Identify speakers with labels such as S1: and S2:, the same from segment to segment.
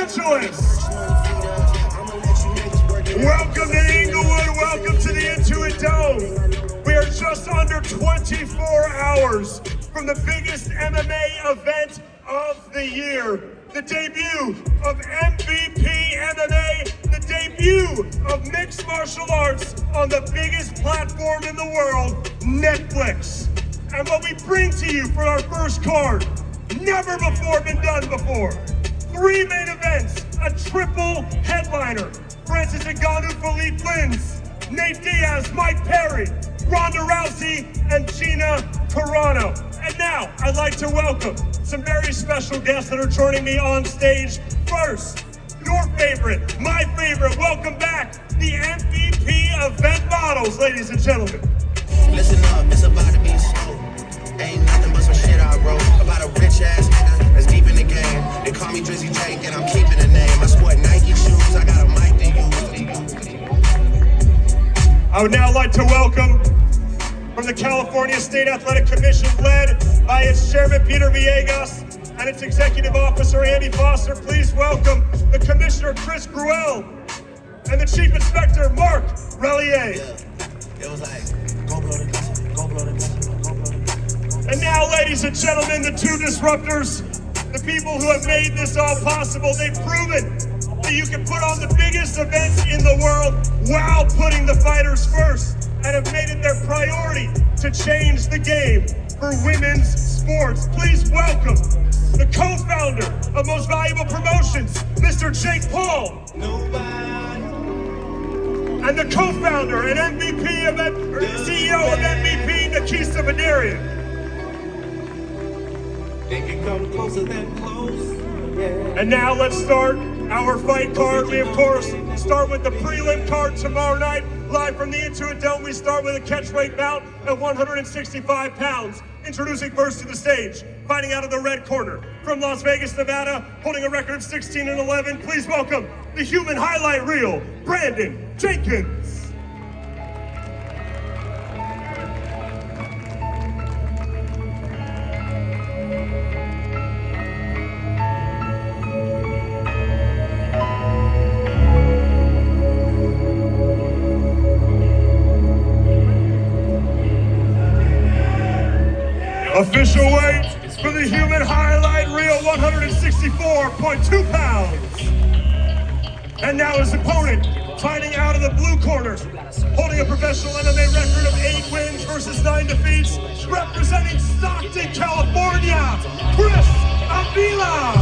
S1: Angeles. Welcome to Inglewood, welcome to the Intuit Dome. We are just under 24 hours from the biggest MMA event of the year. The debut of MVP MMA, the debut of mixed martial arts on the biggest platform in the world, Netflix. And what we bring to you for our first card, never before been done before. 3 main events, a triple headliner. Francis Ngannou, Philippe Lins, Nate Diaz, Mike Perry, Ronda Rousey, and Gina Carano. And now, I'd like to welcome some very special guests that are joining me on stage. First, your favorite, my favorite, welcome back, the MVP event models, ladies and gentlemen.
S2: Listen up, it's about to be slow. Ain't nothing but some shit I wrote about a rich ass nigga that's deep in the game. They call me Drizzy Jake and I'm keeping the name. I sport Nike shoes, I got a mic to use.
S1: I would now like to welcome from the California State Athletic Commission, led by its chairman Peter Villegas and its executive officer Andy Foster, please welcome the Commissioner Chris Gruel and the Chief Inspector Mark Relier.
S2: It was like, go blow the dust, go blow the dust, go blow the dust.
S1: And now, ladies and gentlemen, the two disruptors, the people who have made this all possible. They've proven that you can put on the biggest events in the world while putting the fighters first, and have made it their priority to change the game for women's sports. Please welcome the co-founder of Most Valuable Promotions, Mr. Jake Paul. And the co-founder and MVP of CEO of MVP, Nakisa Badarian.
S2: They can come closer than close. Yeah.
S1: And now let's start our fight card. We, of course, start with the prelim card tomorrow night. Live from the Intuit Dome, we start with a catchweight bout at 165 pounds. Introducing first to the stage, fighting out of the red corner, from Las Vegas, Nevada, holding a record of 16-11. Please welcome the human highlight reel, Brandon Jenkins. Official weight for the human highlight reel, 164.2 pounds. And now his opponent, fighting out of the blue corner, holding a professional MMA record of 8 wins versus 9 defeats, representing Stockton, California, Chris Avila.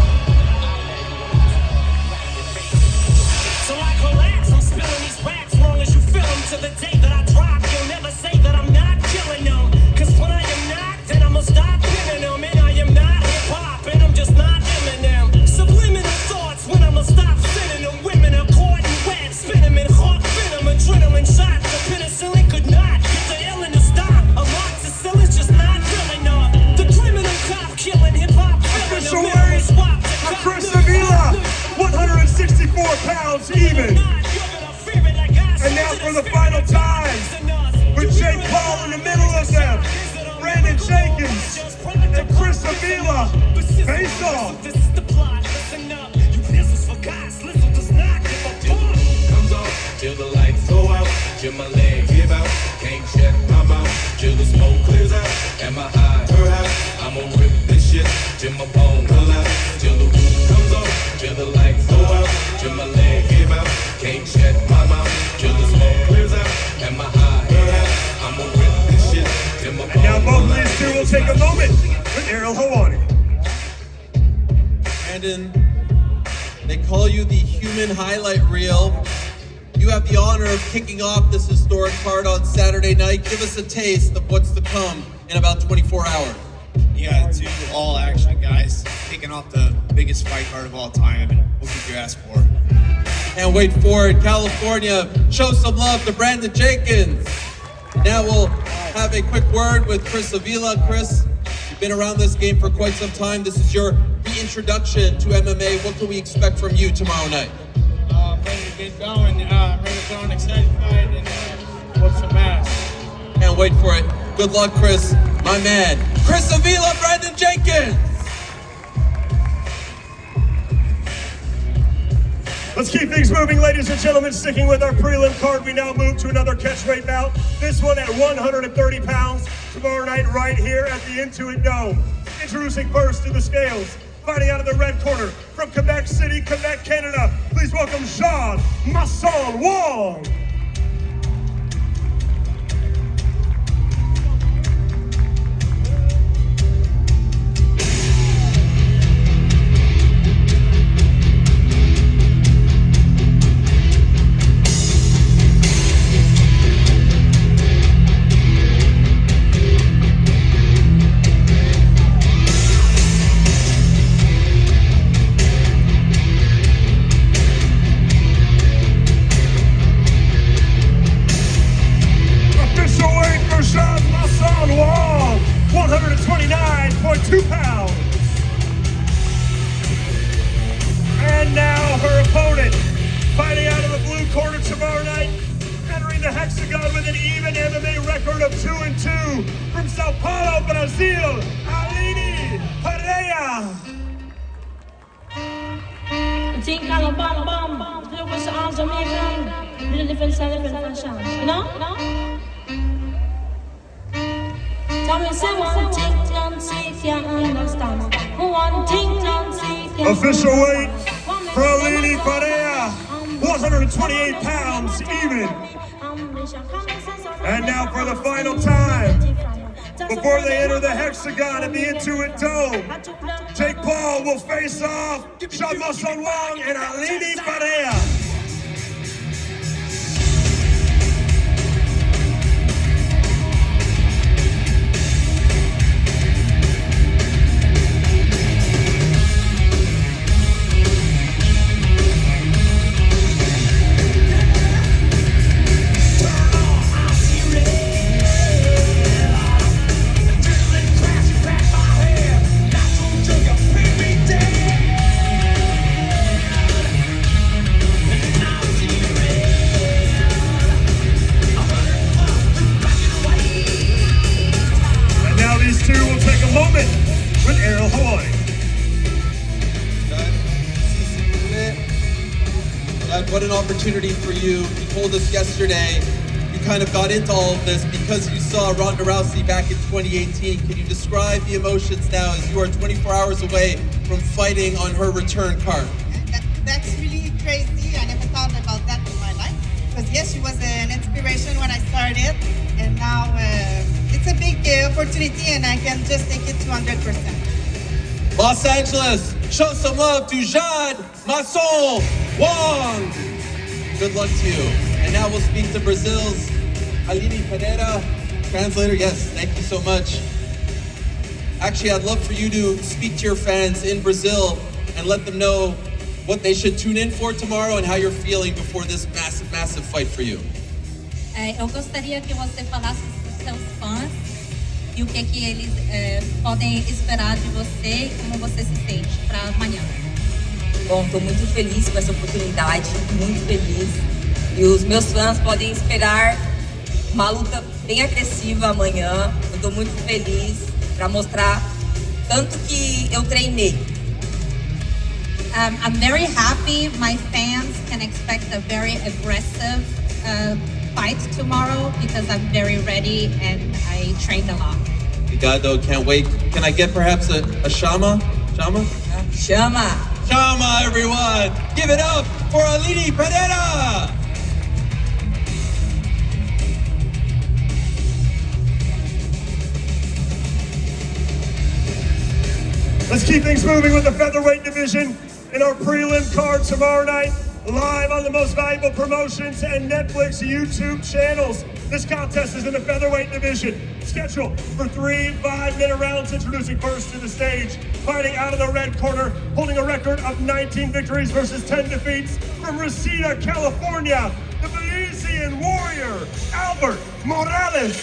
S3: So I collapse, I'm spilling these raps long as you feel them. To the day that I drop, you'll never say that I'm not killing them. Cause when I am not, then I'ma stop killing them. And I am not hip-hop, and I'm just not Eminem. Subliminal thoughts when I'ma stop sending them. Women are caught in web, spin them in hawk venom, adrenaline shots. The penicillin could not get the illness to stop. Amoxicillin's just not real enough. The criminal cop killing hip-hop,
S1: Official weight for Chris Avila, 164 pounds even. And now for the final time, with Jake Paul in the middle of them, Brandon Jenkins and Chris Avila face off.
S3: This is the plot, listen up. You business for guys, Lizzo does not give a fuck.
S4: Comes off till the lights go out, till my legs give out, can't shut my mouth, till the smoke clears out. Am I high? Her high? I'ma rip this shit till my bone pull out, till the roof comes off, till the lights go out, till my legs give out, can't shut my mouth, till the smoke clears out. Am I high? Her high? I'ma rip this shit till my bone
S1: And now both
S4: pull
S1: of
S4: out.
S1: these two will take a moment with Ariel Hawani.
S5: Brandon, they call you the human highlight reel. You have the honor of kicking off this historic card on Saturday night. Give us a taste of what's to come in about 24 hours.
S6: Yeah, two all-action guys kicking off the biggest fight card of all time. And what could you ask for?
S5: Can't wait for it. California, show some love to Brandon Jenkins. Now we'll have a quick word with Chris Avila. Chris, you've been around this game for quite some time. This is your reintroduction to MMA. What can we expect from you tomorrow night?
S6: I'm ready to get going. I'm ready to go and excited fight and whoop some ass.
S5: Can't wait for it. Good luck, Chris. My man, Chris Avila, Brandon Jenkins.
S1: Let's keep things moving, ladies and gentlemen. Sticking with our prelim card, we now move to another catchweight bout. This one at 130 pounds. Tomorrow night, right here at the Intuit Dome. Introducing first to the scales, fighting out of the red corner from Quebec City, Quebec, Canada. Please welcome Jean Masson Wong. Wong, 129.2 pounds. And now her opponent, fighting out of the blue corner tomorrow night, entering the hexagon with an even MMA record of 2-2 from Sao Paulo, Brazil, Aline Pereira.
S7: Think Alabama, there was all Jamaican, really different fashion. You know? Tell me, say one thing, don't see if you understand. One thing, don't see if you
S1: Official weight for Aline Pereira, 128 pounds even. And now for the final time, before they enter the hexagon at the Intuit Dome, Jake Paul will face off Jean Masson Wong and Aline Pereira.
S5: What an opportunity for you. You told us yesterday you kind of got into all of this because you saw Ronda Rousey back in 2018. Can you describe the emotions now as you are 24 hours away from fighting on her return card?
S8: That's really crazy. I never thought about that in my life. Because yes, she was an inspiration when I started. And now it's a big opportunity and I can just take it to 100%.
S5: Los Angeles, show some love to Jean Masson Wong. Good luck to you. And now we'll speak to Brazil's Aline Pereira. Translator, yes, thank you so much. Actually, I'd love for you to speak to your fans in Brazil and let them know what they should tune in for tomorrow and how you're feeling before this massive, massive fight for you.
S9: Eu gostaria que você falasse para os seus fãs e o que eles podem esperar de você e como você se sente para amanhã.
S10: Bom, estou muito feliz com essa oportunidade, muito feliz. E os meus fãs podem esperar uma luta bem agressiva amanhã. Eu estou muito feliz para mostrar tanto que eu treinei.
S9: I'm very happy. My fans can expect a very aggressive fight tomorrow because I'm very ready and I trained a lot.
S5: Obrigado, can't wait. Can I get perhaps a Shama? Shama?
S10: Chama!
S5: Shama, everyone! Give it up for Aline Pereira!
S1: Let's keep things moving with the featherweight division in our prelim card tomorrow night, live on the most valuable promotions and Netflix YouTube channels. This contest is in the featherweight division, scheduled for 3 5-minute rounds. Introducing first to the stage, fighting out of the red corner, holding a record of 19 victories versus 10 defeats from Reseda, California, the Belizean warrior, Albert Morales.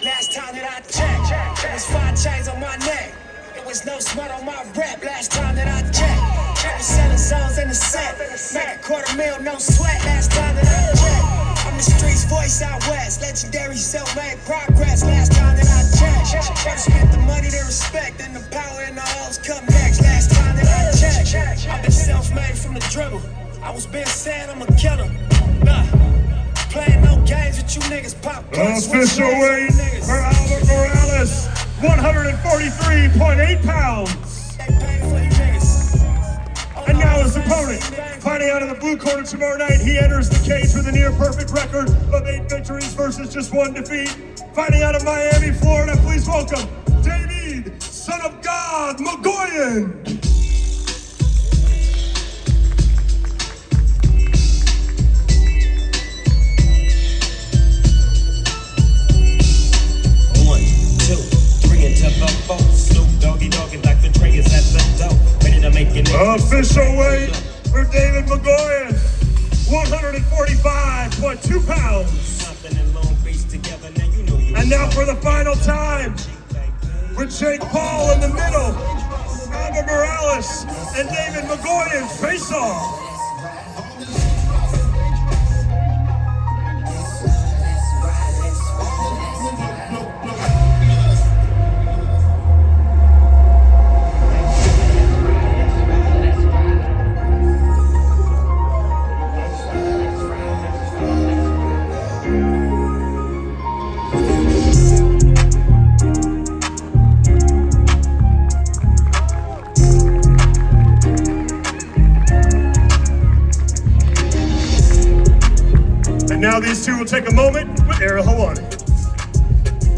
S3: Last time that I checked, there was 5 chains on my neck. There was no sweat on my rep. Last time that I checked, I was selling songs in the set. Make $250,000, no sweat. Last time that I checked. I'm the streets voice out west, legendary self-made progress. Last time that I checked, first get the money, the respect, and the power and the hoes come next. Last time that I checked, I've been self-made from the dribble. I was been said I'm a killer. Nah, playing no games with you niggas. Pop.
S1: Official weight for Albert Morales, 143.8 pounds. And now his opponent, fighting out of the blue corner tomorrow night, he enters the cage with a near-perfect record of 8 victories versus just 1 defeat. Fighting out of Miami, Florida, please welcome David, son of God, Magoyan. Official weight for David Magoyan, 145.2 pounds. And now for the final time, with Jake Paul in the middle, Albert Morales and David Magoyan face off. Now these two will take a moment with Ariel Helwani.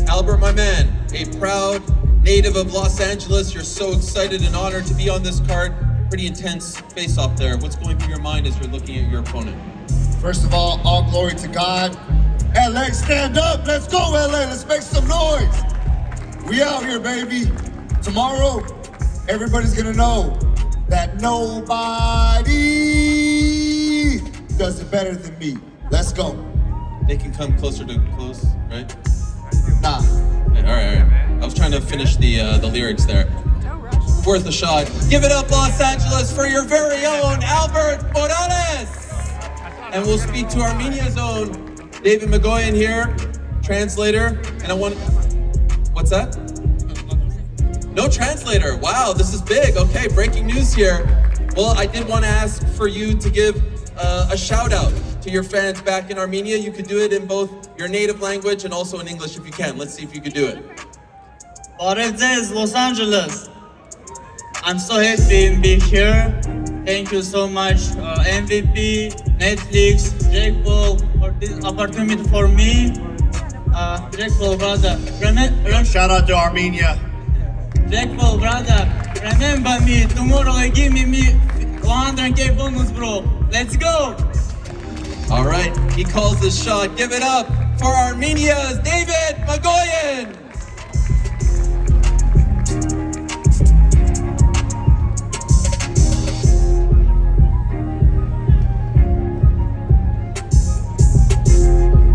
S5: Albert, my man, a proud native of Los Angeles. You're so excited and honored to be on this card. Pretty intense face-off there. What's going through your mind as you're looking at your opponent?
S11: First of all glory to God. LA, stand up. Let's go, LA. Let's make some noise. We out here, baby. Tomorrow, everybody's gonna know that nobody does it better than me. Let's go.
S5: They can come closer to close, right?
S11: Nah.
S5: Okay, all right. I was trying to finish the lyrics there. Worth a shot. Give it up, Los Angeles, for your very own Albert Morales. And we'll speak to Armenia's own David Magoyan here, translator. And I want, what's that? No translator. Wow, this is big. Okay, breaking news here. Well, I did want to ask for you to give a shout out to your fans back in Armenia. You could do it in both your native language and also in English if you can. Let's see if you could do it.
S12: Barezes, Los Angeles. I'm so happy to be here. Thank you so much, MVP, Netflix, Jake Paul, for this opportunity for me. Jake Paul, brother.
S6: Shout out to Armenia.
S12: Jake Paul, brother. Remember me. Tomorrow, give me 100K bonus, bro. Let's go.
S5: All right, he calls this shot. Give it up for Armenia's David Magoyan.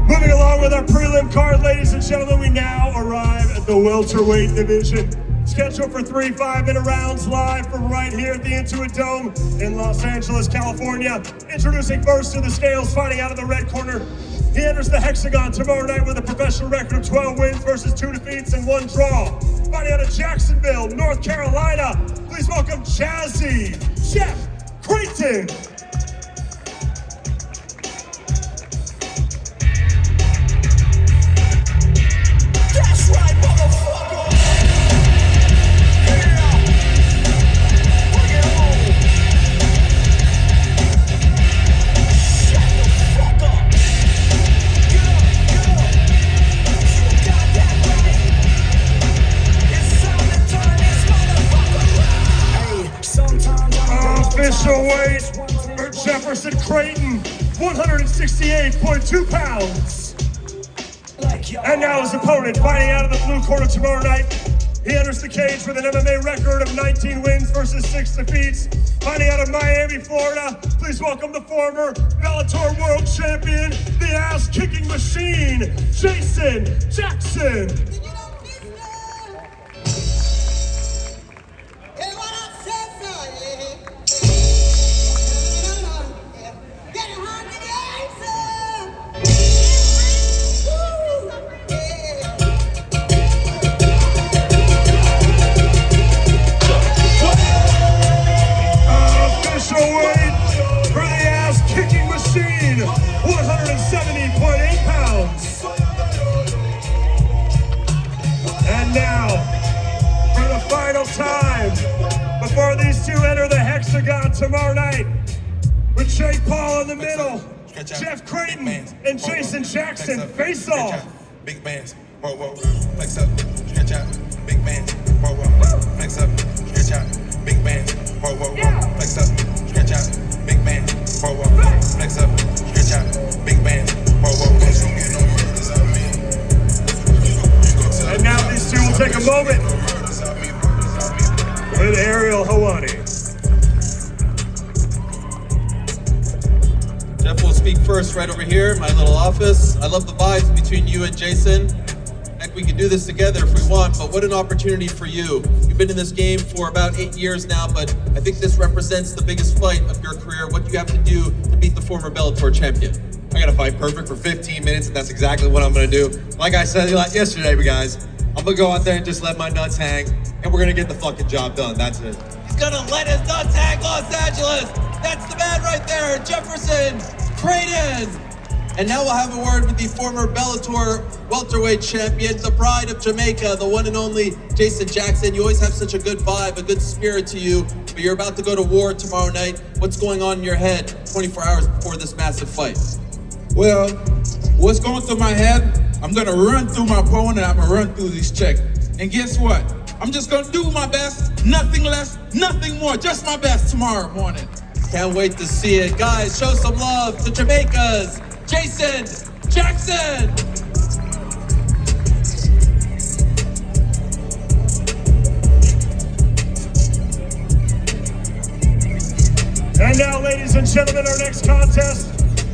S1: Moving along with our prelim card, ladies and gentlemen, we now arrive at the welterweight division. Scheduled for 3 5-minute rounds live from right here at the Intuit Dome in Los Angeles, California. Introducing first to the scales, fighting out of the red corner. He enters the hexagon tomorrow night with a professional record of 12 wins versus 2 defeats and 1 draw. Fighting out of Jacksonville, North Carolina. Please welcome Jazzy Jeff Creighton.
S3: That's right, motherfucker.
S1: Official weight for Jefferson Creighton, 168.2 pounds. And now his opponent, fighting out of the blue corner tomorrow night. He enters the cage with an MMA record of 19 wins versus 6 defeats. Fighting out of Miami, Florida, please welcome the former Bellator World Champion, the ass-kicking machine, Jason Jackson. Official weight Hexagon tomorrow night with Jake Paul in the middle, Jeff Creighton and Jason Jackson face off.
S2: Big bands, whoa, whoa, flex up, stretch out, big bands, whoa, whoa, flex up, stretch out, big bands, whoa, whoa, flex up, stretch out, big bands, whoa, whoa, flex up, stretch out, big bands, whoa, whoa,
S1: and now these two will take a moment with Ariel Helwani.
S5: Jeff will speak first right over here, my little office. I love the vibes between you and Jason. Heck, we could do this together if we want, but what an opportunity for you. You've been in this game for about 8 years now, but I think this represents the biggest fight of your career. What do you have to do to beat the former Bellator champion?
S13: I gotta fight perfect for 15 minutes, and that's exactly what I'm gonna do. Like I said yesterday, guys, I'm gonna go out there and just let my nuts hang, and we're gonna get the fucking job done. That's it.
S5: He's gonna let his nuts hang, Los Angeles. That's the man right there, Jefferson Creighton. And now we'll have a word with the former Bellator welterweight champion, the pride of Jamaica, the one and only Jason Jackson. You always have such a good vibe, a good spirit to you, but you're about to go to war tomorrow night. What's going on in your head 24 hours before this massive fight?
S14: Well, what's going through my head? I'm gonna run through my opponent, I'm gonna run through this check. And guess what? I'm just gonna do my best, nothing less, nothing more, just my best tomorrow morning.
S5: Can't wait to see it. Guys, show some love to Jamaica's Jason Jackson.
S1: And now, ladies and gentlemen, our next contest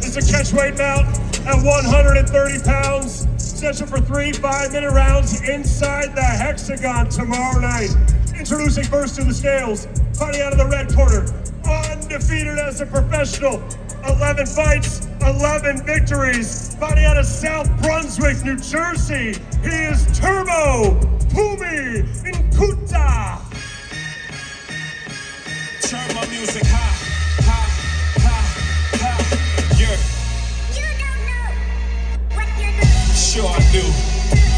S1: is a catchweight bout at 130 pounds. Scheduled for 3 5-minute rounds inside the Hexagon tomorrow night. Introducing first to the scales, fighting out of the red corner, undefeated as a professional, 11 fights, 11 victories, fighting out of South Brunswick, New Jersey. He is Turbo Pumi Nkuta.
S15: Turn my music high, high, high, high. You don't know what you're doing. Sure I do.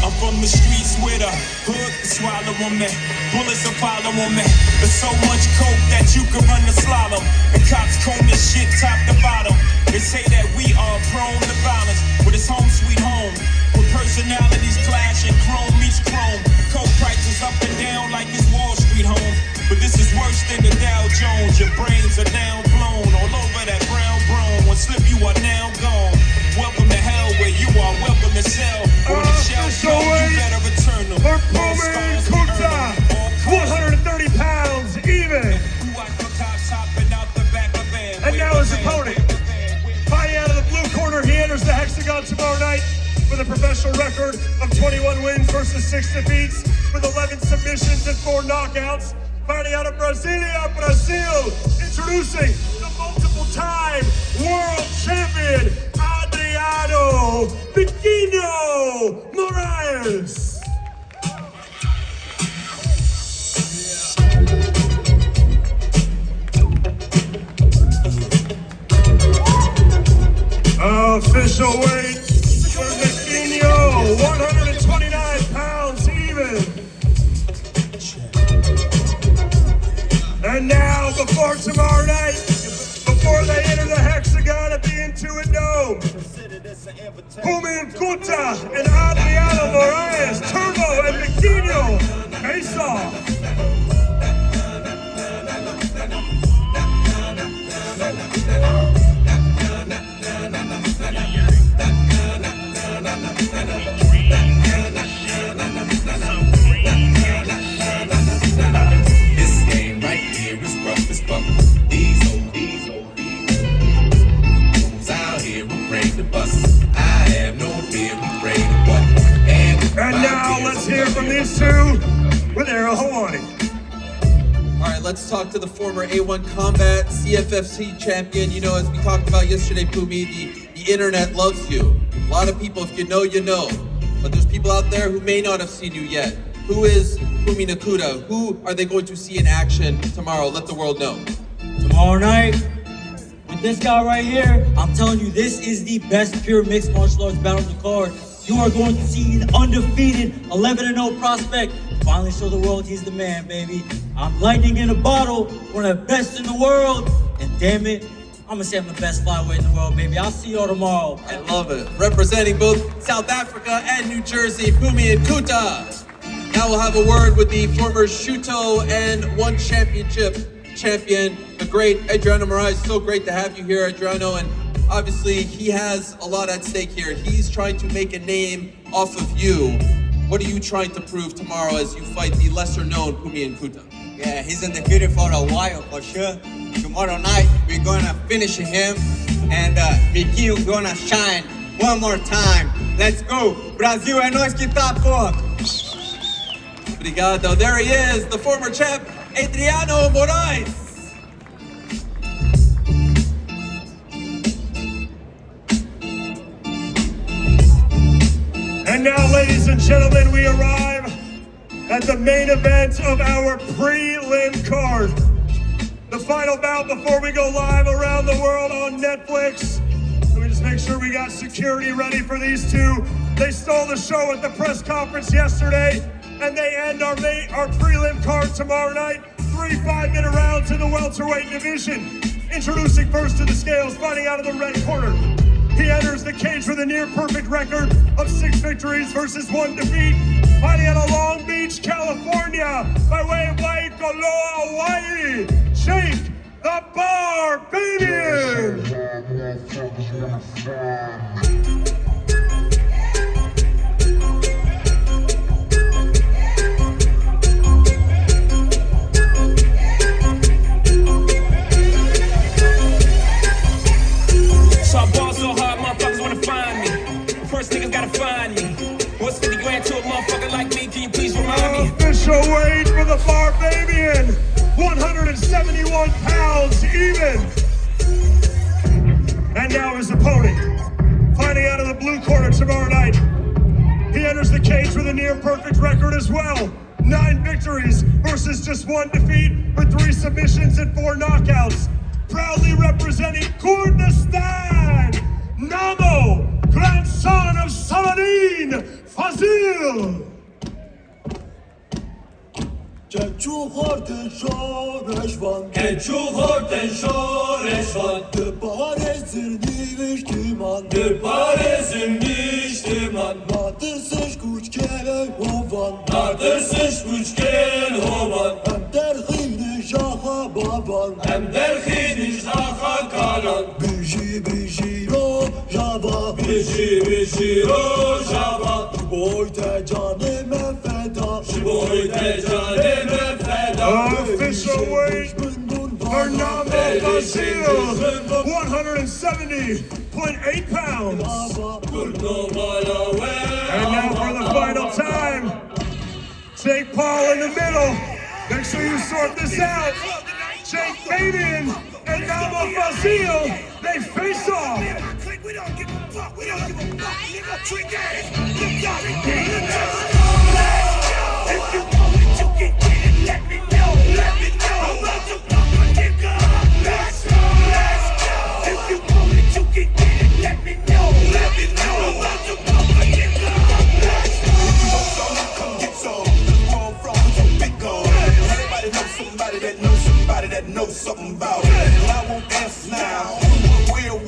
S15: I'm from the streets with a hood to swallow on me. Bullets will follow on me. There's so much coke that you can run the slalom. And cops comb this shit top to bottom. They say that we are prone to violence, but it's home sweet home. With personalities clash and chrome meets chrome. Coke prices up and down like it's Wall Street home. But this is worse than the Dow Jones. Your brains are now blown all over that brown brown. One slip, you are now gone. Welcome to hell where you are welcome to sell. When the shells come, you better return them.
S1: For Pumi Nkuta, 130 pounds even. And now his opponent, fighting out of the blue corner, he enters the Hexagon tomorrow night with a professional record of 21 wins versus 6 defeats, with 11 submissions and 4 knockouts. Fighting out of Brasilia, Brazil, introducing the multiple-time world champion, Adriano Pequeno Moraes. Official weight for Pequeno, 129 pounds even. And now, before tomorrow night, before they enter the Hexagon at the Intuit Dome, Pumi Nkuta and Adriano Moraes, Turbo and Pequeno face off.
S4: This game right here is rough as fuck. These old fools out here who bring the bus. I have no fear, we bring the what.
S1: And now let's hear from these two with Ariel Helwani.
S5: All right, let's talk to the former A1 Combat CFFC champion. You know, as we talked about yesterday, Pumi, the internet loves you. A lot of people, if you know, you know. But there's people out there who may not have seen you yet. Who is Pumi Nkuta? Who are they going to see in action tomorrow? Let the world know.
S16: Tomorrow night, with this guy right here, I'm telling you, this is the best pure mixed martial arts battle on the card. you are going to see an undefeated 11-0 prospect finally show the world he's the man, baby. I'm lightning in a bottle, one of the best in the world, and damn it, I'm gonna say I'm the best flyweight in the world, baby. I'll see y'all tomorrow.
S5: I love it. Representing both South Africa and New Jersey, Phumi Nkuta. Now we'll have a word with the former Shuto and One Championship champion, the great Adriano Moraes. So great to have you here, Adriano. And obviously, he has a lot at stake here. He's trying to make a name off of you. What are you trying to prove tomorrow as you fight the lesser-known Phumi Nkuta?
S17: Yeah, he's undefeated for a while, for sure. Tomorrow night, we're gonna finish him, and Miquinho gonna shine one more time. Let's go! Brasil é nós que tá, pô!
S5: Obrigado. There he is, the former champ, Adriano Moraes.
S1: And now, ladies and gentlemen, we arrive at the main event of our prelim card. The final bout before we go live around the world on Netflix. Let me just make sure we got security ready for these two. They stole the show at the press conference yesterday, and they end our prelim card tomorrow night. 3 5-minute rounds in the welterweight division. Introducing first to the scales, fighting out of the red corner. He enters the cage with a near-perfect record of 6 victories versus 1 defeat. Fighting out of Long Beach, California, by way of Waikoloa, Hawaii, Jake the Barbarian.
S15: So I ball so hard, motherfuckers wanna find me. First niggas gotta find me. What's 50 grand to a motherfucker like me? Can you please remind me?
S1: Official weight for the Barbarian, 171 pounds even. And now his opponent, fighting out of the blue corner tomorrow night. He enters the cage with a near-perfect record as well. 9 victories versus just 1 defeat with 3 submissions and 4 knockouts. Proudly representing Kurdistan, Namo, grandson of Saladin Fazil.
S18: Keçuhar ten şoreşvan
S3: Keçuhar ten şoreşvan
S18: De parezir niviştiman
S3: De parezir niviştiman
S18: Natırsış kuçkele hovan
S3: Natırsış kuçkel hovan
S18: Hem derhini şaha baban
S3: Hem derhini şaha kalan
S18: Biji ro java
S3: Biji ro java
S18: Boy te canime feda
S3: Boy te canime feda
S1: Official weight for Namo Fazil, 170.8 pounds. And now for the final time, Jake Paul in the middle. Make sure you sort this out. Jake Fabian and Namo Fazil, they face off.
S3: We don't give a fuck, we don't give a fuck, nigga, trick ass, look y'all If you want it, you can get it, let me know, I'm about to fuck a nigga, let's go, if you want it, you can get it, let me know, I'm about to fuck a nigga, let's go.
S2: Come get some, where I'm from, with your big gun. Everybody knows somebody that knows somebody that knows something about it. And I won't answer now, where?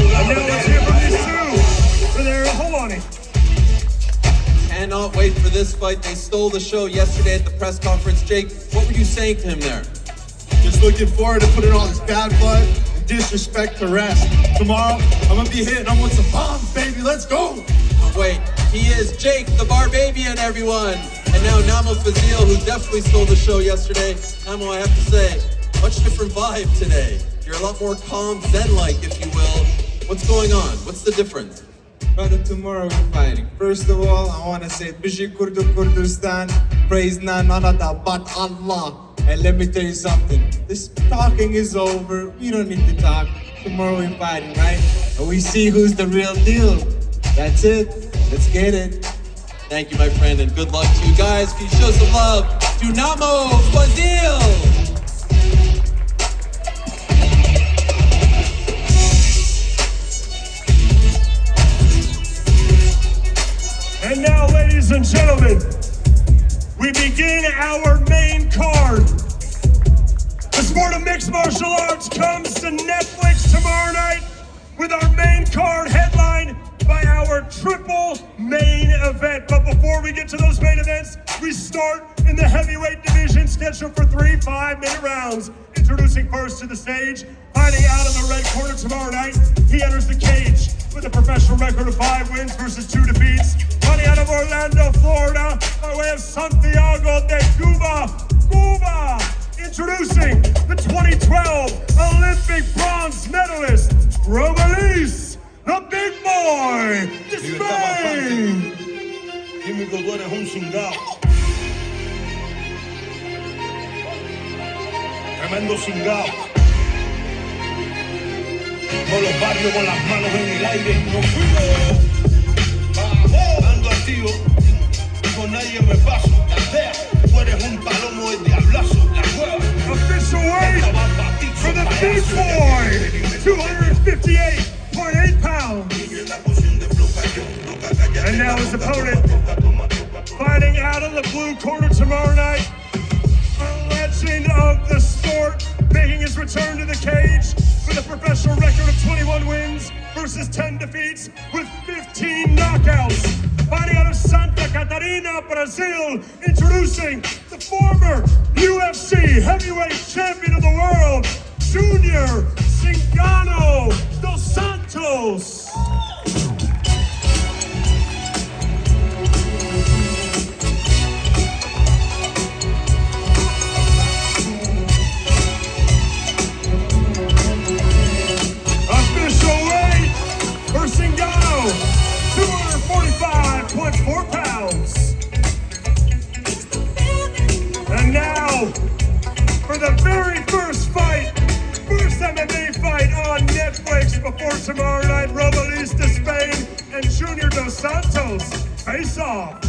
S1: And now let's hear from these two for their Hawani.
S5: Cannot wait for this fight. They stole the show yesterday at the press conference. Jake, what were you saying to him there?
S6: Just looking forward to putting all this bad blood and disrespect to rest. Tomorrow, I'm gonna be hitting them with some bombs, baby. Let's go.
S5: Wait, he is Jake the Barbarian, everyone. And now Namo Fazil, who definitely stole the show yesterday. Namo, I have to say, much different vibe today. You're a lot more calm, zen-like, if you will. What's going on? What's the difference?
S12: Brother, tomorrow we're fighting. First of all, I want to say, Bishi Kurdistan, praise none other but Allah. And let me tell you something. This talking is over. We don't need to talk. Tomorrow we're fighting, right? And we see who's the real deal. That's it. Let's get it.
S5: Thank you, my friend, and good luck to you guys. Can you show some love to Namo Fazil?
S1: mixed martial arts comes to Netflix tomorrow night with our main card headline by our triple main event. But before we get to those main events, we start in the heavyweight division, scheduled for 3 5-minute rounds. Introducing first to the stage, fighting out in the red corner tomorrow night, he enters the cage with a professional record of 5 wins versus 2 defeats. Fighting out of Orlando, Florida, by way of Santiago de Cuba. Introducing the 2012 Olympic bronze medalist, Rousey, the big boy, Spain.
S18: Químico, tú eres un cingao. Tremendo cingao. Con los barrios con las manos en el aire. Nos fuimos. Vamos. Ando activo. Con nadie me paso. Aldea. Tú eres un palomo de diablazo. La cueva.
S1: Official weight for the big boy, 258.8 pounds. And now his opponent, fighting out of the blue corner tomorrow night, a legend of the sport, making his return to the cage with a professional record of 21 wins versus 10 defeats with 15 knockouts. Fighting out of Santa Catarina, Brazil, introducing the former UFC heavyweight champion of the world, Junior Carano dos Santos. Official weight for Cingano, 245.4 pounds. And now, for the very first fight, first MMA fight on Netflix before tomorrow night, Rousey de Spain and Junior dos Santos face off.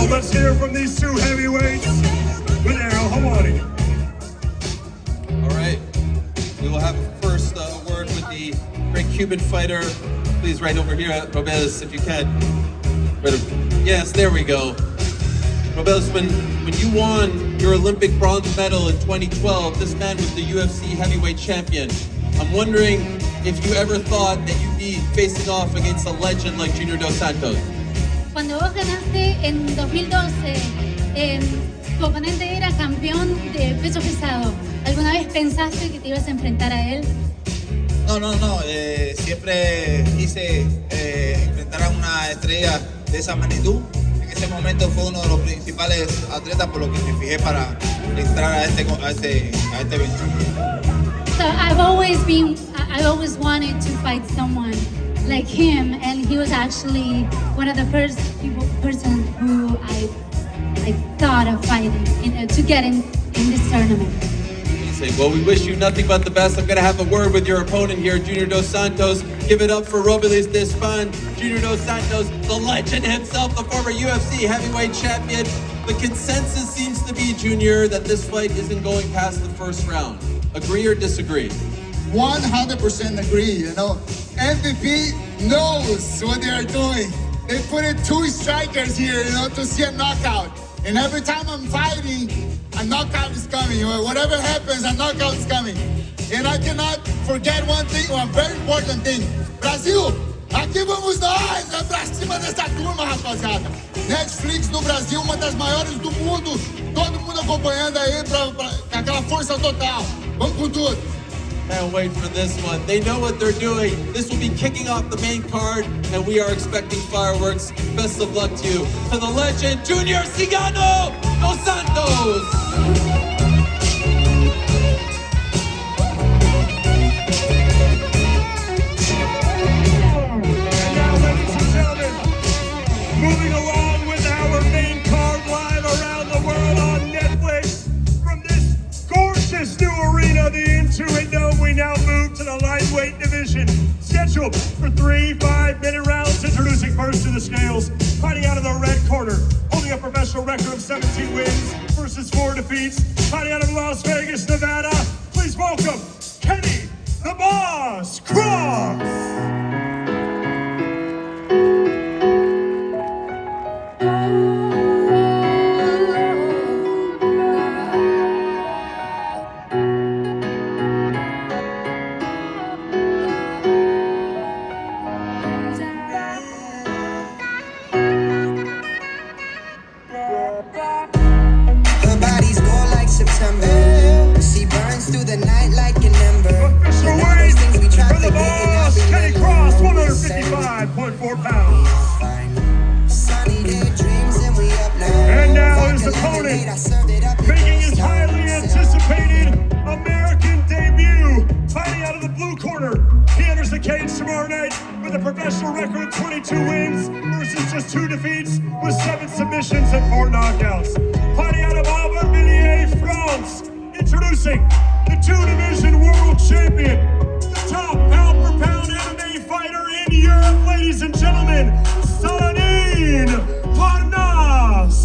S1: Let's hear from these two heavyweights with Errol Hawani.
S5: All right, we will have first word with the great Cuban fighter. Please, right over here, Robles, if you can. Yes, there we go. Robles, when you won your Olympic bronze medal in 2012, this man was the UFC heavyweight champion. I'm wondering if you ever thought that you'd be facing off against a legend like Junior dos Santos.
S19: Cuando vos ganaste en 2012, tu oponente era campeón de peso pesado. ¿Alguna vez pensaste que te ibas a enfrentar a él?
S20: No. Siempre quise enfrentar a una estrella de esa magnitud. En ese momento fue uno de los principales atletas por lo que me fijé para entrar a este evento.
S19: So I've always wanted to fight someone like him, and he was actually one of the first person who I thought of fighting to get in this tournament.
S5: Well, we wish you nothing but the best. I'm going to have a word with your opponent here, Junior dos Santos. Give it up for Robles de Spain, Junior dos Santos, the legend himself, the former UFC heavyweight champion. The consensus seems to be, Junior, that this fight isn't going past the first round. Agree or disagree?
S11: 100% agree, you know. MVP knows what they are doing. They put in 2 strikers here, you know, to see a knockout. And every time I'm fighting, a knockout is coming. Whatever happens, a knockout is coming. And I cannot forget one thing, one very important thing. Brasil, aqui vamos nós, é pra cima dessa turma, rapaziada. Netflix no Brasil, uma das maiores do mundo. Todo mundo acompanhando aí com aquela força total. Vamos com tudo.
S5: Can't wait for this one. They know what they're doing. This will be kicking off the main card, and we are expecting fireworks. Best of luck to you. To the legend, Junior Cingano dos Santos.
S1: Moving along with our main card live around the world on Netflix. From this gorgeous new arena, the Intuit Dome, we now move to the lightweight division. Scheduled to him for 3 5-minute rounds. Introducing first to the scales, fighting out of the red corner, holding a professional record of 17 wins versus 4 defeats, fighting out of Las Vegas, Nevada. Please welcome Kenny the Boss Cross.
S2: Her body's gold like September. She burns through the night like an ember.
S1: Official
S2: And all those
S1: weight
S2: things we tried
S1: for
S2: to
S1: the
S2: get and I
S1: Boss, Kenny
S2: remember.
S1: Cross, 155.4 pounds.
S2: Sunny day dreams and we up now.
S1: And now his
S2: Vodka
S1: opponent,
S2: lemonade, I served it up in
S1: making his
S2: Costa.
S1: highly anticipated American debut, fighting out of the blue corner. He enters the cage tomorrow night with a professional record of 22 wins versus just 2 defeats with 7 submissions and 4 knockouts. Fighting out of Aubervilliers, France, introducing the 2-division world champion, the top pound-for-pound MMA fighter in Europe, ladies and gentlemen, Saladin Parnas.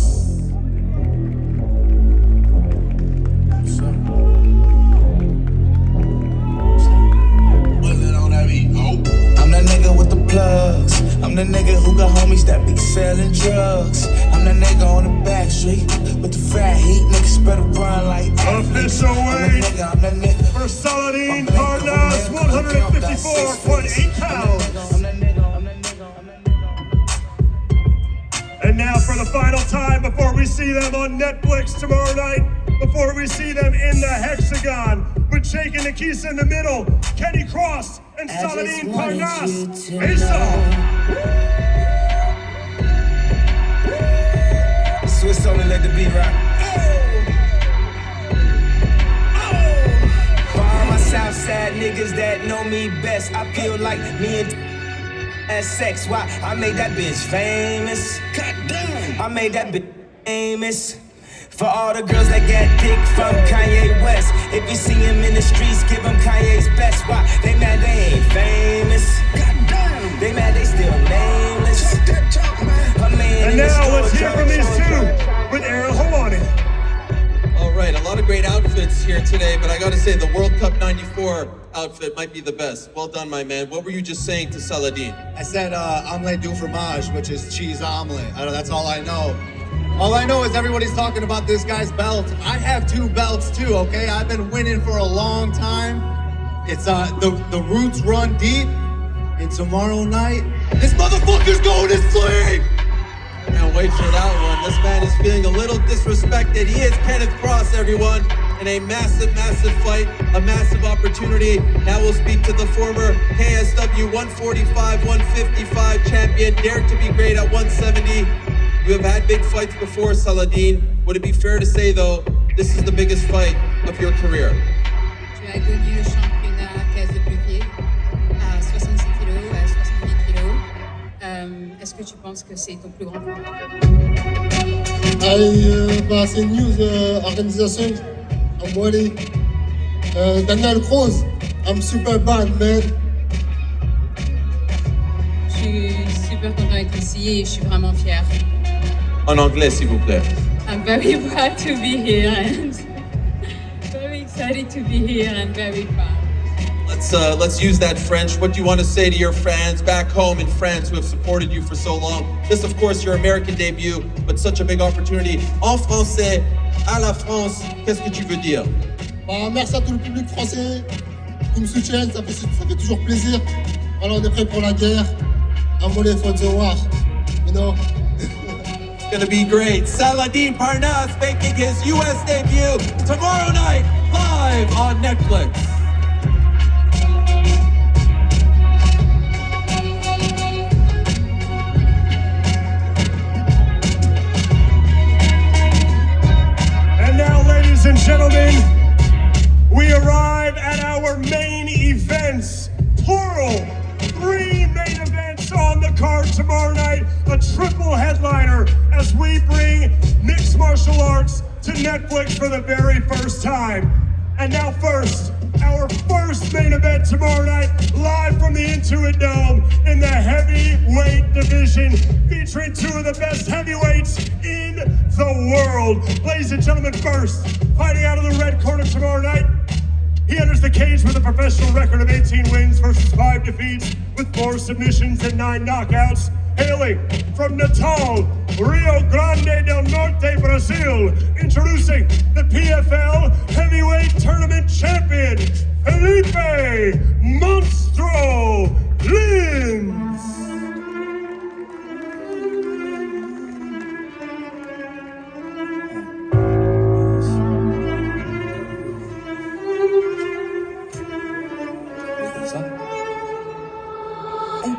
S2: I'm the nigga with the plugs. I'm the nigga who got homies that be selling drugs. I'm the nigga on the back street with the fat heat. Niggas better run like athletes.
S1: Official weight
S2: I'm the nigga.
S1: for Saladin Parnas, 154.8 pounds. And now for the final time before we see them on Netflix tomorrow night, before we see them in the hexagon, with Jake and Nikisa in the middle, Kenny Cross and Saladin Parnas. Face off.
S2: Swiss only let the beat rock. For all my Southside niggas that know me best, I feel like me and had sex. Why? I made that bitch famous. I made that bitch famous. For all the girls that got dick from Kanye West, if you see him in the streets, give him Kanye's best. Why? They mad they ain't famous. They mad they still nameless.
S1: And now let's hear from these two with Ariel Hawani.
S5: All right, a lot of great outfits here today, but I gotta say the World Cup 94 outfit might be the best. Well done, my man. What were you just saying to Saladin?
S6: I said omelette du fromage, which is cheese omelet. That's all I know. All I know is everybody's talking about this guy's belt. I have 2 belts too, okay? I've been winning for a long time. It's the roots run deep. And tomorrow night, this motherfucker's going to sleep!
S5: Can't wait for that one. This man is feeling a little disrespected. He is Kenneth Cross, everyone, in a massive, massive fight, a massive opportunity. Now we'll speak to the former KSW 145, 155 champion, dared to be great at 170. You have had big fights before, Saladin. Would it be fair to say, though, this is the biggest fight of your career?
S21: Tu as gagné le championnat case de pluvier à 66 kg, à 70 kg. Est-ce que tu penses que c'est ton plus grand combat?
S22: C'est une news organisation. I'm ready. Daniel Cruz, I'm super bad, man.
S21: Je suis super content d'être ici et je suis vraiment fière.
S5: En anglais, s'il vous plaît.
S21: I'm very proud to be here and very excited to be here and very proud.
S5: Let's use that French. What do you want to say to your fans back home in France who have supported you for so long? This, of course, your American debut, but such a big opportunity. En français, à la France, qu'est-ce que tu veux dire?
S22: Merci à tout le public français qui me soutiennent, ça fait toujours plaisir. Alors on est prêt pour la guerre. I'm ready for the war, you know.
S5: It's gonna be great. Saladin Parnas making his US debut tomorrow night, live on Netflix.
S1: And now, ladies and gentlemen, we arrive at our main events, plural. 3 main events on the card tomorrow night, a triple headliner as we bring mixed martial arts to Netflix for the very first time. And now first, our first main event tomorrow night, live from the Into It Dome. featuring two of the best heavyweights in the world. Ladies and gentlemen, first, fighting out of the red corner tomorrow night, he enters the cage with a professional record of 18 wins versus 5 defeats with 4 submissions and 9 knockouts. Hailing from Natal, Rio Grande del Norte, Brazil, introducing the PFL Heavyweight Tournament Champion, Felipe Monstro Lins.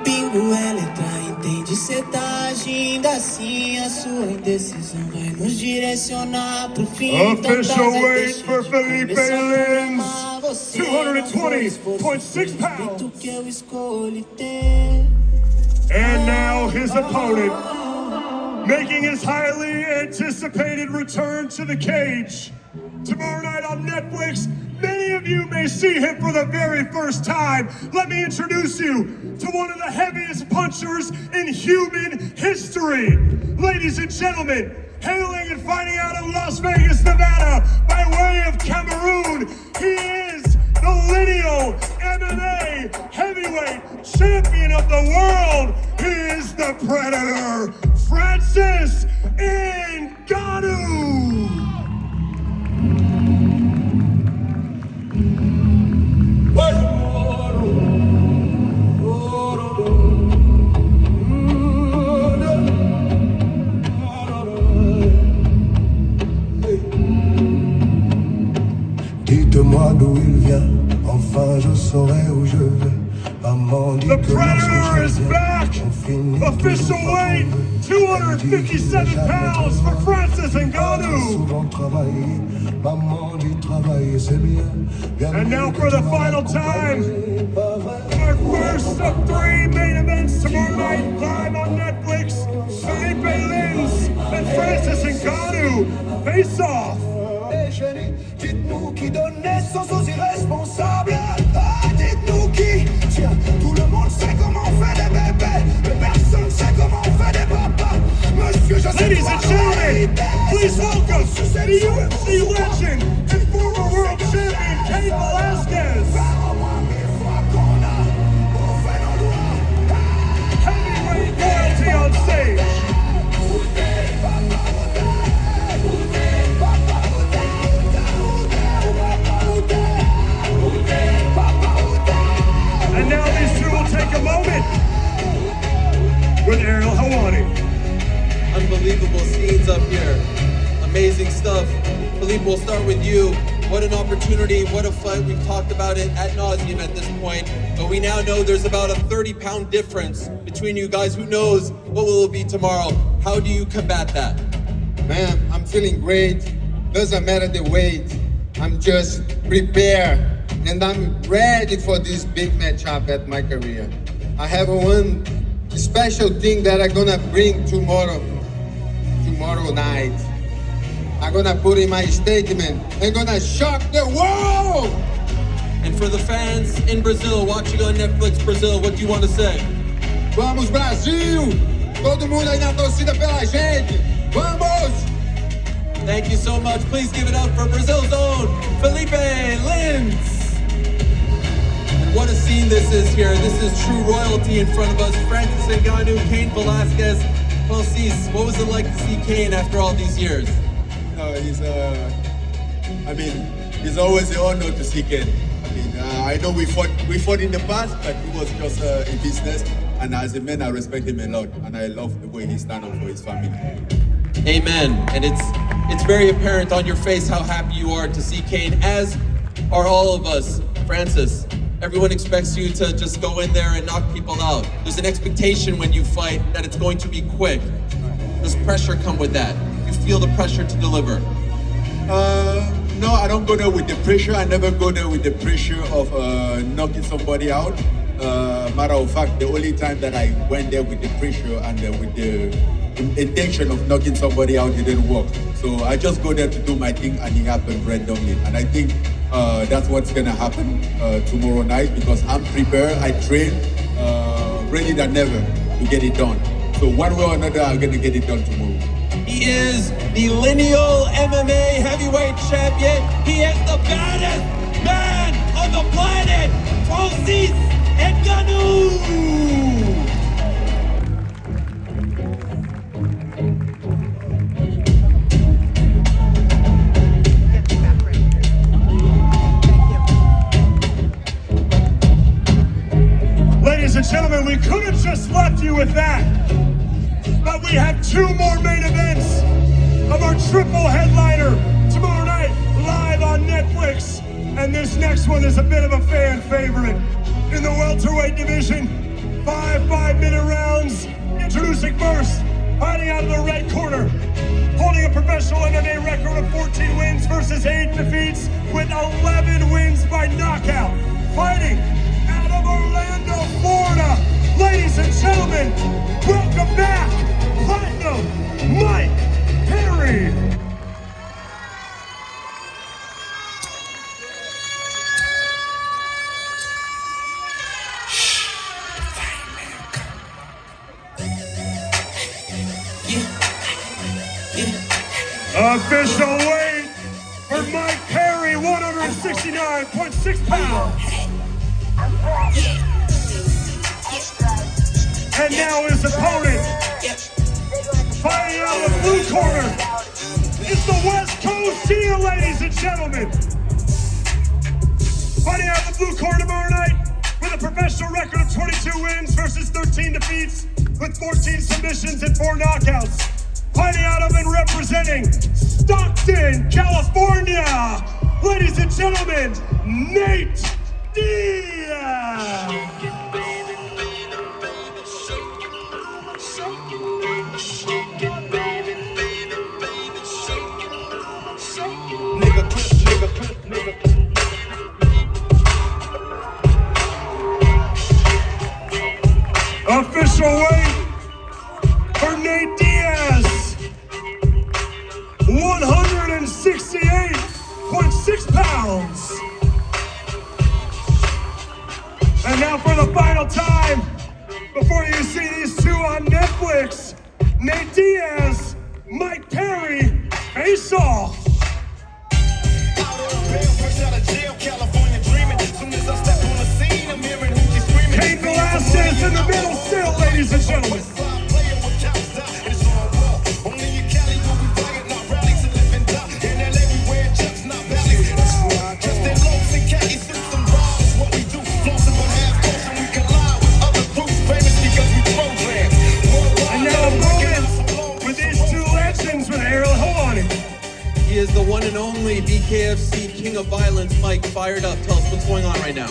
S3: Pingo é letra, entende? Cê tá agindo assim, a sua indecisão vai nos direcionar pro fim.
S1: Official weight for Felipe Lins, 220.6 pounds. And now his opponent, making his highly anticipated return to the cage. Tomorrow night on Netflix, many of you may see him for the very first time. Let me introduce you to one of the heaviest punchers in human history. Ladies and gentlemen, hailing and fighting out of Las Vegas, Nevada, by way of Cameroon, he is the lineal MMA heavyweight champion of the world. He is the Predator, Francis Ngannou.
S7: Dites-moi d'où il vient, enfin je saurai où je vais. Maman dit
S1: The
S7: que
S1: Predator is back! Official weight, 257 pounds for Francis Ngannou. And now for the final time, our first of 3 main events tomorrow night live on Netflix. Felipe Lins and Francis Ngannou face off.
S7: Dites-nous qui donne naissance aux irresponsables. Ah, dites-nous qui. Tiens, tout le monde sait comment on fait des bébés, mais personne sait comment on fait des papas. Monsieur, je sais.
S1: Ladies and gentlemen, please welcome the UFC legend and former world champion Cain Velasquez. Heavyweight royalty on stage. And now these two will take a moment with Ariel Helwani.
S5: Unbelievable scenes up here. Amazing stuff. Felipe, we'll start with you. What an opportunity, what a fight. We've talked about it ad nauseum at this point, but we now know there's about a 30-pound difference between you guys. Who knows what will it be tomorrow? How do you combat that?
S8: Man, I'm feeling great. Doesn't matter the weight. I'm just prepared, and I'm ready for this big matchup at my career. I have one special thing that I'm gonna bring tomorrow night. I'm gonna put in my statement and gonna shock the world!
S5: And for the fans in Brazil, watching on Netflix Brazil, what do you want to say?
S8: Vamos Brasil! Todo mundo aí na torcida pela gente! Vamos!
S5: Thank you so much. Please give it up for Brazil's own Felipe Lins. And what a scene this is here. This is true royalty in front of us. Francis Ngannou, Cain Velasquez. Francis, what was it like to see Cain after all these years?
S23: It's always an honor to see Cain. I know we fought in the past, but it was just a business. And as a man, I respect him a lot, and I love the way he stands up for his family.
S5: Amen. And it's very apparent on your face how happy you are to see Cain, as are all of us. Francis, everyone expects you to just go in there and knock people out. There's an expectation when you fight that it's going to be quick. Does pressure come with that? You feel the pressure to deliver?
S23: No, I don't go there with the pressure. I never go there with the pressure of knocking somebody out. Matter of fact, the only time that I went there with the pressure and with the intention of knocking somebody out, it didn't work. So I just go there to do my thing, and it happened randomly. And I think that's what's gonna happen tomorrow night, because I'm prepared, I train, ready than ever to get it done. So one way or another, I'm gonna get it done tomorrow.
S5: He is the lineal MMA heavyweight champion. He is the baddest man on the planet, Rousey and Carano.
S1: Ladies and gentlemen, we could have just left you with that, but we have two more main events of our triple headliner tomorrow night live on Netflix. And this next one is a bit of a fan favorite. In the welterweight division, 5 5-minute rounds. Introducing first, fighting out of the red corner, holding a professional MMA record of 14 wins versus 8 defeats with 11 wins by knockout. Fighting out of Orlando, Florida. Ladies and gentlemen, welcome back, Platinum Mike Perry. Official weight for Mike Perry, 169.6 pounds. And now his opponent, fighting out of the blue corner, is the West Coast Gina, ladies and gentlemen. Fighting out of the blue corner tomorrow night with a professional record of 22 wins versus 13 defeats with 14 submissions and 4 knockouts. Fighting out of and representing Stockton, California, ladies and gentlemen, Nate Diaz. Official weight for Nate Diaz, 168.6 pounds. And now for the final time, before you see these two on Netflix, Nate Diaz, Mike Perry, face off. Kane Velasquez in the middle still, ladies and gentlemen. And now a moment with these two legends with Harold. Hold on.
S5: He is the one and only BKFC King of Violence, Mike. Fired up. Tell us what's going on right now.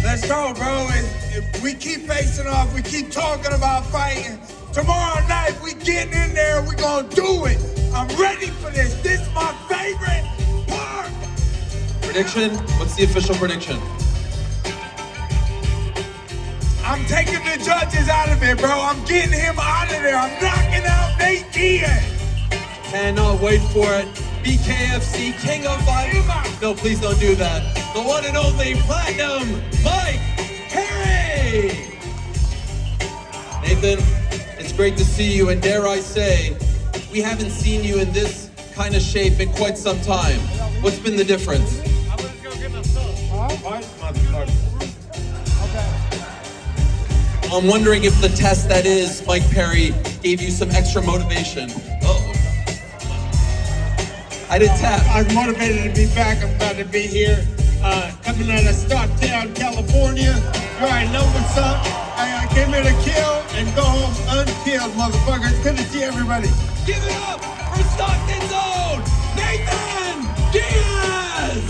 S8: Let's go, bro. If we keep facing off, we keep talking about fighting. Tomorrow night, we getting in there, we gonna do it. I'm ready for this. This is my favorite part.
S5: Prediction? What's the official prediction?
S8: I'm taking the judges out of it, bro. I'm getting him out of there. I'm knocking out Nate Diaz.
S5: Cannot wait for it. BKFC King of Violence. No, please don't do that. The one and only Platinum Mike Perry. Nathan, it's great to see you, and dare I say, we haven't seen you in this kind of shape in quite some time. What's been the difference? I'm wondering if the test that is Mike Perry gave you some extra motivation. Uh-oh. I didn't tap.
S8: I was motivated to be back. I'm glad to be here. Coming out of Stockton, California. You already know what's up. I came here to kill and go home unkilled, motherfucker. It's good to see everybody.
S5: Give it up for Stockton's own Nathan Diaz!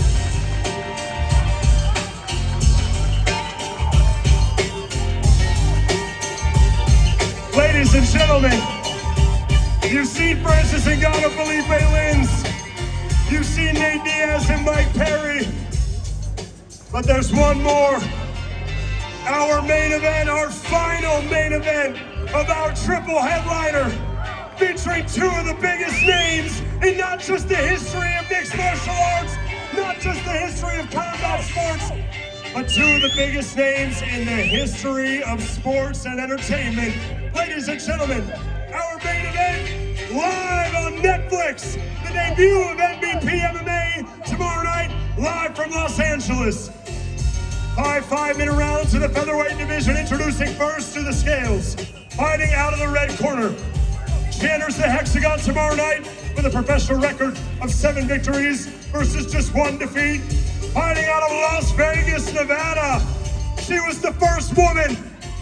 S1: Ladies and gentlemen, you've seen Francis Ngannou, Felipe Lins. You've seen Nate Diaz and Mike Perry. But there's one more. Our main event, our final main event of our triple headliner, featuring two of the biggest names in not just the history of mixed martial arts, not just the history of combat sports, but two of the biggest names in the history of sports and entertainment. Ladies and gentlemen, our main event, live on Netflix, the debut of MVP MMA tomorrow night, live from Los Angeles. 5 5-minute rounds in the featherweight division, introducing first to the scales. Fighting out of the red corner. She enters the hexagon tomorrow night with a professional record of 7 victories versus just 1 defeat. Fighting out of Las Vegas, Nevada. She was the first woman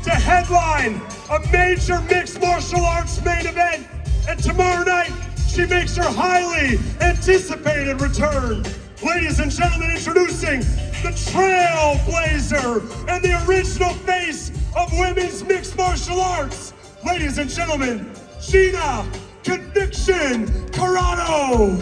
S1: to headline a major mixed martial arts main event. And tomorrow night, she makes her highly anticipated return. Ladies and gentlemen, introducing the trailblazer and the original face of women's mixed martial arts. Ladies and gentlemen, Gina Conviction Carano.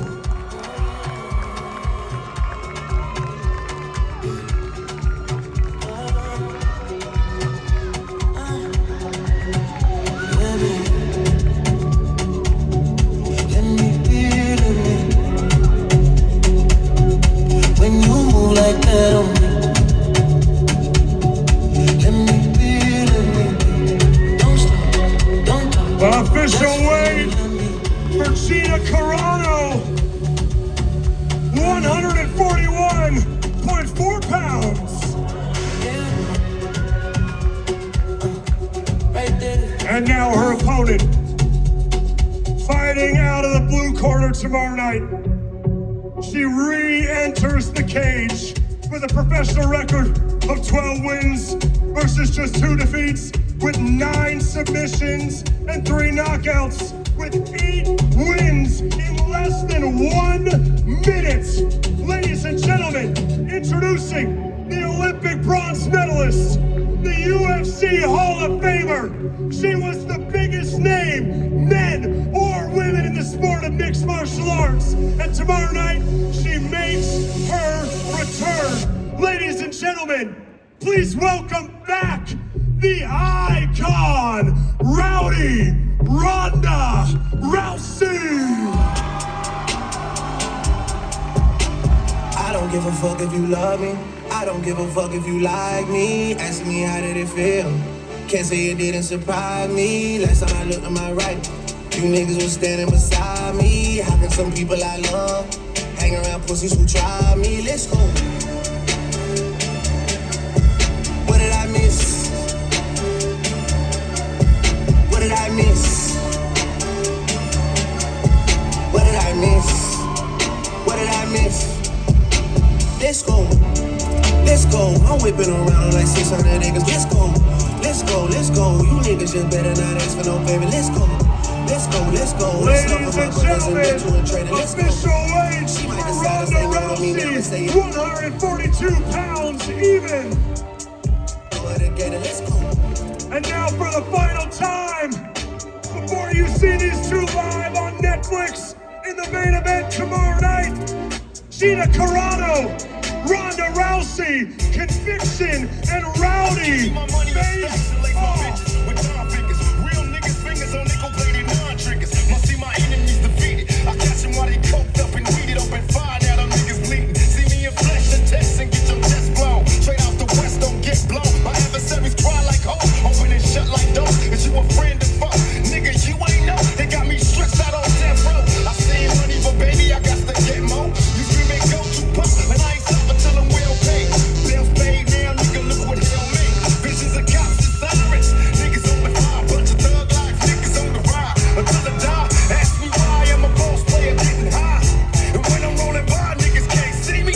S2: When you move like that on me, can you feel it? Don't stop, don't stop.
S1: Official weight for Gina Carano, 141.4 pounds. And now her opponent, fighting out of the blue corner tomorrow night. She re-enters the cage with a professional record of 12 wins versus just 2 defeats, with 9 submissions and 3 knockouts, with 8 wins in less than 1 minute. Ladies and gentlemen, introducing the Olympic bronze medalist, the UFC Hall of Famer. She was the biggest name, men or women, in the sport of mixed martial arts. And tomorrow night, she makes her return. Ladies and gentlemen, please welcome back the icon, Rowdy Ronda Rousey.
S2: I don't give a fuck if you love me. I don't give a fuck if you like me. Ask me how did it feel. Can't say it didn't surprise me. Last time I looked to my right, you niggas was standing beside me. How can some people I love hang around pussies who try me? Let's go. What did I miss? What did I miss? What did I miss? What did I miss? Let's go. Let's go. I'm whipping around like 600 niggas. Let's go. Let's go. Let's go. You niggas just better not ask for no favor. Let's go. Let's go. Let's go.
S1: Ladies and gentlemen, official weight for Ronda Rousey, 142 pounds even.
S2: Let's go.
S1: And now for the final time, before you see these two live on Netflix in the main event tomorrow night, Gina Carano, Ronda Rousey, Conviction, and Rowdy face off.
S18: Real niggas fingers on nickel-plated non-triggers. Must see my enemies defeated. I catch them while they coked up and weeded up and find out them niggas bleeding. See me in flesh and text and get your chest blown. Straight out the west, don't get blown. My adversaries cry like hoes, open and shut like doors. Is you a friend of fuck? Nigga, you ain't know. They got me stretched out on death row. I seen money, but baby, I got to get more. You screaming, go to pop, and I ain't stopping till I'm well paid. Bills paid now, nigga, look what hell made. Visions of cops and sirens. Niggas on the fire, bunch of thug life, niggas on the ride. Until I die, ask me why I'm a boss player getting high. And when I'm rolling by, niggas can't see me.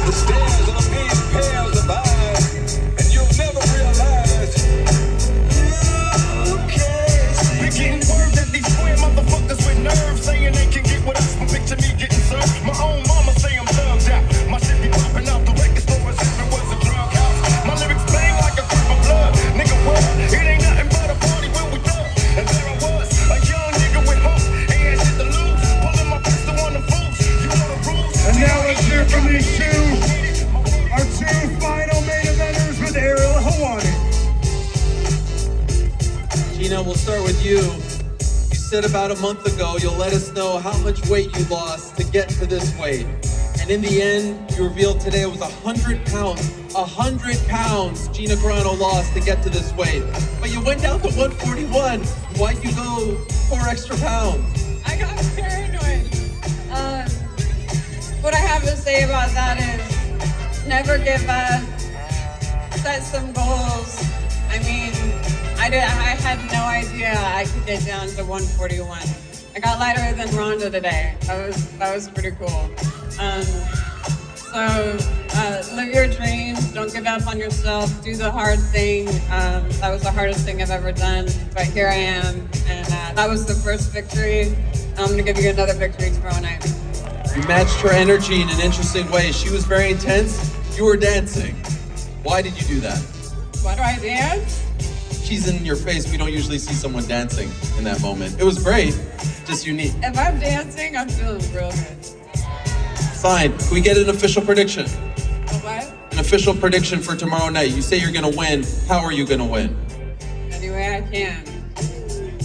S4: The stairs on these pairs of eyes, and you'll never realize you can't see.
S18: We getting word that these square motherfuckers with nerves saying they can get with us. But picture me getting served. My own mama say I'm thugged out. My shit be popping out the record store as if it was a drug house. My lyrics bang like a grip of blood. Nigga, what? It ain't nothing but a party when we thug. And there I was, a young nigga with hope. Ain't had shit to lose. Pulling my pistol on the fools. You know the rules.
S1: And now let's hear from these two, our two final main eventers with Ariel Hawani.
S5: Gina, we'll start with you. You said about a month ago you'll let us know how much weight you lost to get to this weight. And And in the end, you revealed today it was 100 pounds. 100 pounds Gina Carano lost to get to this weight. But you went down to 141. Why'd you go 4 extra pounds?
S9: I got paranoid. What I have to say about that is never give up. Set some goals. I mean, I had no idea I could get down to 141. I got lighter than Ronda today. That was pretty cool. Live your dreams. Don't give up on yourself. Do the hard thing. That was the hardest thing I've ever done, but here I am, and that was the first victory. I'm gonna give you another victory tomorrow night.
S5: You matched her energy in an interesting way. She was very intense. You were dancing. Why did you do that?
S9: Why do I dance?
S5: She's in your face. We don't usually see someone dancing in that moment. It was great, just unique.
S9: If I'm dancing, I'm feeling real good.
S5: Fine. Can we get an official prediction?
S9: What?
S5: An official prediction for tomorrow night. You say you're gonna win. How are you gonna win?
S9: Any way I can.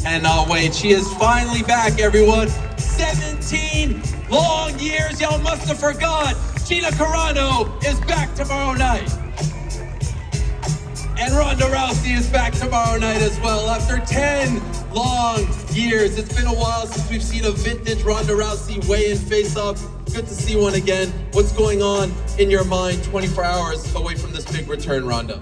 S5: And I'll wait. She is finally back, everyone. 17 long years. Y'all must have forgot. Gina Carano is back tomorrow night. And Ronda Rousey is back tomorrow night as well. After 10 long years. It's been a while since we've seen a vintage Ronda Rousey weigh-in face-off. Good to see one again. What's going on in your mind 24 hours away from this big return, Ronda?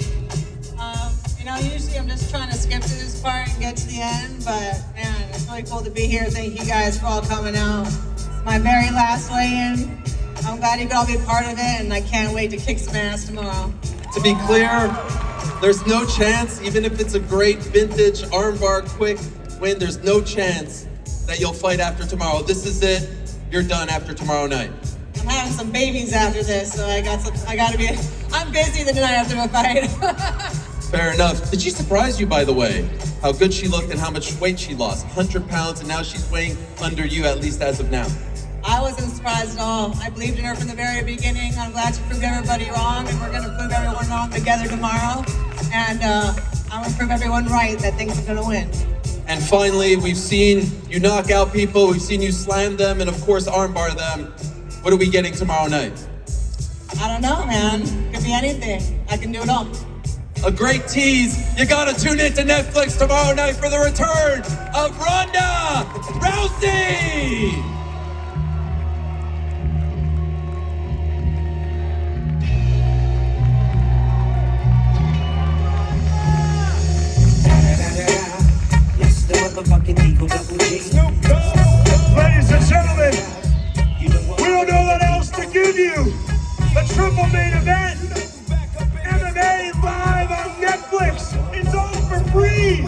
S10: Usually I'm just trying to skip to this part and get to the end, but man, it's really cool to be here. Thank you guys for all coming out. It's my very last weigh-in. I'm glad you could all be part of it, and I can't wait to kick some ass tomorrow.
S5: To be clear, there's no chance, even if it's a great vintage armbar quick win, there's no chance that you'll fight after tomorrow. This is it. You're done after tomorrow night.
S10: I'm having some babies after this, so I'm busy the night after the fight.
S5: Fair enough. Did she surprise you, by the way? How good she looked and how much weight she lost? 100 pounds, and now she's weighing under you, at least as of now.
S10: I wasn't surprised at all. I believed in her from the very beginning. I'm glad she proved everybody wrong, and we're going to prove everyone wrong together tomorrow. And I'm going to prove everyone right that things are going to win.
S5: And finally, we've seen you knock out people, we've seen you slam them, and of course, armbar them. What are we getting tomorrow night?
S10: I don't know, man. Could be anything. I can do it all.
S5: A great tease. You gotta tune into Netflix tomorrow night for the return of Ronda Rousey!
S1: Ladies and gentlemen, we don't know what else to give you. The triple main event. MMA live on Netflix. It's all for free.